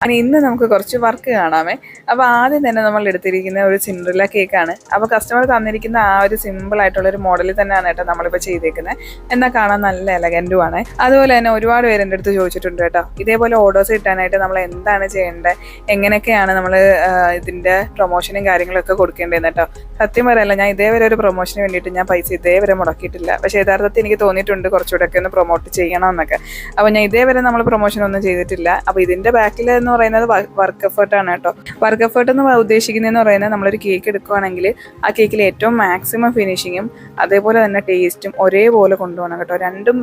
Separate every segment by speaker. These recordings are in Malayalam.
Speaker 1: അങ്ങനെ ഇന്ന് നമുക്ക് കുറച്ച് വർക്ക് കാണാമേ. അപ്പോൾ ആദ്യം തന്നെ നമ്മൾ എടുത്തിരിക്കുന്ന ഒരു സിൻഡ്രല്ല കേക്കാണ്. അപ്പോൾ കസ്റ്റമർ തന്നിരിക്കുന്ന ആ ഒരു സിമ്പിൾ ആയിട്ടുള്ളൊരു മോഡലിൽ തന്നെയാണ് കേട്ടോ നമ്മളിപ്പോൾ ചെയ്തേക്കുന്നത്. എന്നാൽ കാണാൻ നല്ല എലഗൻറ്റുമാണ്. അതുപോലെ തന്നെ ഒരുപാട് പേര് എൻ്റെ അടുത്ത് ചോദിച്ചിട്ടുണ്ട് കേട്ടോ, ഇതേപോലെ ഓർഡേഴ്സ് കിട്ടാനായിട്ട് നമ്മൾ എന്താണ് ചെയ്യേണ്ടത്, എങ്ങനെയൊക്കെയാണ് നമ്മൾ ഇതിൻ്റെ പ്രൊമോഷനും കാര്യങ്ങളൊക്കെ കൊടുക്കേണ്ടതെന്ന് കേട്ടോ. സത്യം പറയല്ല, ഞാൻ ഇതേവരെ ഒരു പ്രൊമോഷന് വേണ്ടിയിട്ട് ഞാൻ പൈസ ഇതേവരെ മുടക്കിയിട്ടില്ല. പക്ഷേ യഥാർത്ഥത്തിൽ എനിക്ക് തോന്നിയിട്ടുണ്ട് കുറച്ചുകൂടെയൊക്കെ ഒന്ന് പ്രൊമോട്ട് ചെയ്യണമെന്നൊക്കെ. അപ്പോൾ ഞാൻ ഇതേവരെ നമ്മൾ പ്രൊമോഷനൊന്നും ചെയ്തിട്ടില്ല. അപ്പോൾ ഇതിൻ്റെ ബാക്കിൽ എന്ന് പറയുന്നത് വർക്ക് എഫേർട്ടാണ് കേട്ടോ. വർക്ക് എഫേർട്ട് എന്ന് ഉദ്ദേശിക്കുന്നതെന്ന് പറയുന്നത് നമ്മളൊരു കേക്ക് എടുക്കുകയാണെങ്കിൽ ആ കേക്കിൽ ഏറ്റവും മാക്സിമം ഫിനിഷിങ്ങും അതേപോലെ തന്നെ ടേസ്റ്റും ഒരേപോലെ കൊണ്ടുപോകണം കേട്ടോ. രണ്ടും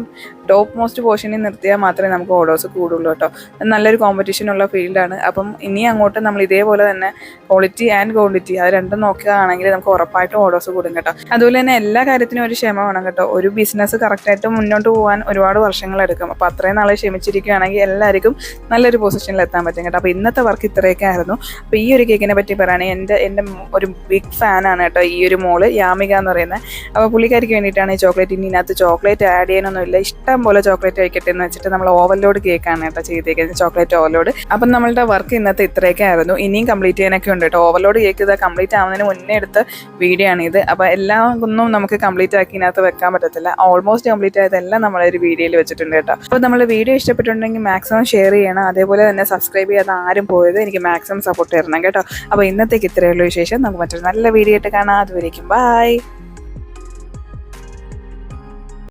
Speaker 1: ടോപ്പ് മോസ്റ്റ് പോർഷനിൽ നിർത്തിയാൽ മാത്രമേ നമുക്ക് ഓർഡേഴ്സ് കൂടുള്ളൂ കേട്ടോ. നല്ലൊരു കോമ്പറ്റീഷനുള്ള ഫീൽഡാണ്. അപ്പം ഇനി അങ്ങോട്ട് നമ്മൾ ഇതേപോലെ തന്നെ ക്വാളിറ്റി ആൻഡ് ക്വാണ്ടിറ്റി അത് രണ്ടും നോക്കുകയാണെങ്കിൽ നമുക്ക് ഉറപ്പായിട്ടും ഓർഡേഴ്സ് കൂടും കേട്ടോ. അതുപോലെ തന്നെ എല്ലാ കാര്യത്തിനും ഒരു ക്ഷമ വേണം കേട്ടോ. ഒരു ബിസിനസ് കറക്റ്റായിട്ട് മുന്നോട്ട് പോകാൻ ഒരുപാട് വർഷങ്ങളെടുക്കും. അപ്പോൾ അത്രയും നാളെ ക്ഷമിച്ചിരിക്കുകയാണെങ്കിൽ എല്ലാവർക്കും നല്ലൊരു പൊസിഷനിൽ എത്താൻ പറ്റും കേട്ടോ. അപ്പോൾ ഇന്നത്തെ വർക്ക് ഇത്രയൊക്കെ ആയിരുന്നു. അപ്പോൾ ഈ ഒരു കേക്കിനെ പറ്റി പറയുകയാണെങ്കിൽ എൻ്റെ ഒരു ബിഗ് ഫാനാണ് കേട്ടോ ഈ ഒരു മോള് യാമിക എന്ന് പറയുന്നത്. അപ്പോൾ പുള്ളിക്കാരിക്ക് വേണ്ടിയിട്ടാണ് ഈ ചോക്ലേറ്റ്. ഇനി ഇതിനകത്ത് ചോക്ലേറ്റ് ആഡ് ചെയ്യാനൊന്നുമില്ല, ഇഷ്ടം പോലെ ചോക്ലേറ്റ് കഴിക്കട്ടെ എന്ന് വെച്ചിട്ട് നമ്മൾ ഓവർലോഡ് കേക്കാണ് കേട്ടോ ചെയ്തേക്കുന്നത്, ചോക്ലേറ്റ് ഓവർലോഡ്. അപ്പം നമ്മളുടെ വർക്ക് ഇന്നത്തെ ഇത്രയൊക്കെ ആയിരുന്നു. ഇനിയും കംപ്ലീറ്റ് ചെയ്യാനൊക്കെ ഉണ്ട് കേട്ടോ. ഓവർലോഡ് കേക്ക് ഇത് കംപ്ലീറ്റ് ആവുന്നതിന് മുന്നേ എടുത്ത വീഡിയോ ആണ് ഇത്. അപ്പോൾ എല്ലാം ഒന്നും നമുക്ക് കംപ്ലീറ്റ് ആക്കി ഇതിനകത്ത് വെക്കാൻ പറ്റത്തില്ല. ഓൾമോസ്റ്റ് കംപ്ലീറ്റ് ആയതെല്ലാം നമ്മളൊരു വീഡിയോയിൽ വെച്ചിട്ടുണ്ട് കേട്ടോ. അപ്പോൾ നമ്മൾ വീഡിയോ ഇഷ്ടപ്പെട്ടിട്ടുണ്ടെങ്കിൽ മാക്സിമം ഷെയർ ചെയ്യണം. അതേപോലെ തന്നെ സബ്സ്ക്രൈബ് ചെയ്യാതെ ആരും പോയത് എനിക്ക് മാക്സിമം സപ്പോർട്ട് തരണം കേട്ടോ. അപ്പോൾ ഇന്നത്തേക്ക് ഇത്രയുള്ള വിശേഷം. നമുക്ക് മറ്റൊരു നല്ല വീഡിയോ ആയിട്ട് കാണാം. അതുവരേക്കും ബൈ.